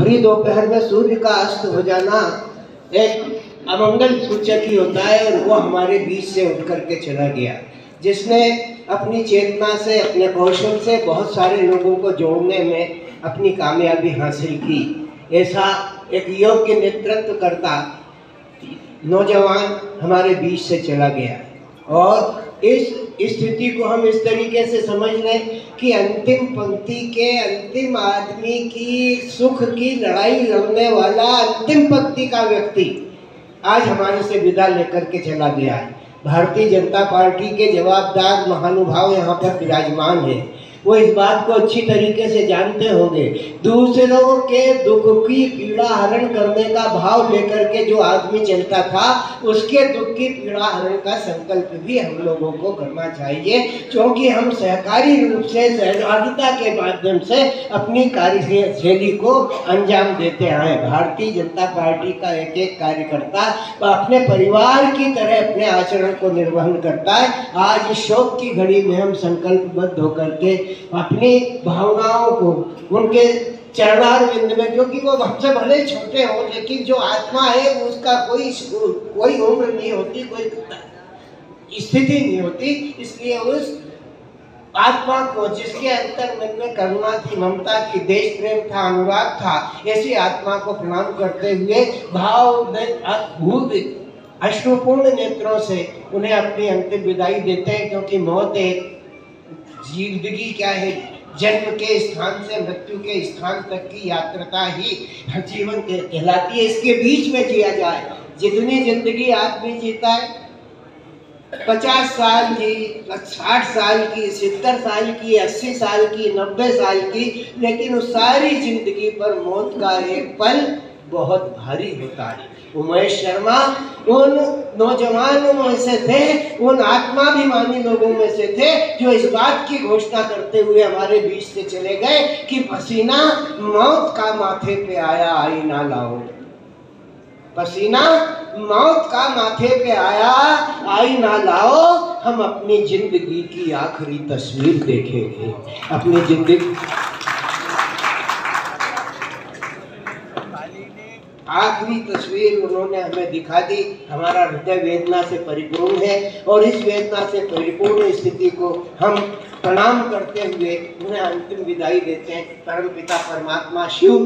भरी दोपहर में सूर्य का अस्त हो जाना एक अमंगल सूचक ही होता है, और वो हमारे बीच से उठ करके चला गया, जिसने अपनी चेतना से, अपने कौशल से बहुत सारे लोगों को जोड़ने में अपनी कामयाबी हासिल की। ऐसा एक योग्य नेतृत्व करता नौजवान हमारे बीच से चला गया। और इस स्थिति को हम इस तरीके से समझ लें कि अंतिम पंक्ति के अंतिम आदमी की सुख की लड़ाई लड़ने वाला अंतिम पंक्ति का व्यक्ति आज हमारे से विदा लेकर के चला गया है। भारतीय जनता पार्टी के जवाबदार महानुभाव यहाँ पर विराजमान है, वो इस बात को अच्छी तरीके से जानते होंगे। दूसरों के दुख की पीड़ा हरण करने का भाव लेकर के जो आदमी चलता था, उसके दुख की पीड़ा हरण का संकल्प भी हम लोगों को करना चाहिए, क्योंकि हम सहकारी रूप से सहभागिता के माध्यम से अपनी कार्यशैली को अंजाम देते आए। भारतीय जनता पार्टी का एक एक कार्यकर्ता अपने परिवार की तरह अपने आचरण को निर्वहन करता है। आज इस शोक की घड़ी में हम संकल्पबद्ध होकर के अपनी भावनाओं को उनके चरणारविंद में, क्योंकि वो हमसे भले छोटे हो, लेकिन जो आत्मा है उसका कोई उम्र नहीं होती, कोई स्थिति नहीं होती। इसलिए उस आत्मा को, जिसके अंतर मन में करुणा थी, ममता थी, देश प्रेम था, अनुराग था, ऐसी आत्मा को प्रणाम करते हुए अश्रुपूर्ण नेत्रों से उन्हें अपनी अंतिम विदाई देते हैं। क्योंकि मौत एक जिंदगी क्या है, जन्म के स्थान से मृत्यु के स्थान तक की यात्रा ही जीवन कहलाती है। इसके बीच में जिया जाए। जितनी जिंदगी आदमी जीता है, 50 साल की, 60 साल की, 70 साल की, 80 साल की, 90 साल की, लेकिन उस सारी जिंदगी पर मौत का एक पल बहुत भारी होता है। उमेश शर्मा उन नौजवानों में से थे, उन आत्माभिमानी लोगों में से थे, जो इस बात की घोषणा करते हुए हमारे बीच से चले गए कि पसीना मौत का माथे पे आया, आई ना लाओ। पसीना मौत का माथे पे आया, आई ना लाओ। हम अपनी जिंदगी की आखिरी तस्वीर देखेंगे। अपनी जिंदगी आखिरी तस्वीर उन्होंने हमें दिखा दी। हमारा हृदय वेदना से परिपूर्ण है, और इस वेदना से परिपूर्ण स्थिति को हम प्रणाम करते हुए उन्हें अंतिम विदाई देते हैं। परमपिता परमात्मा शिव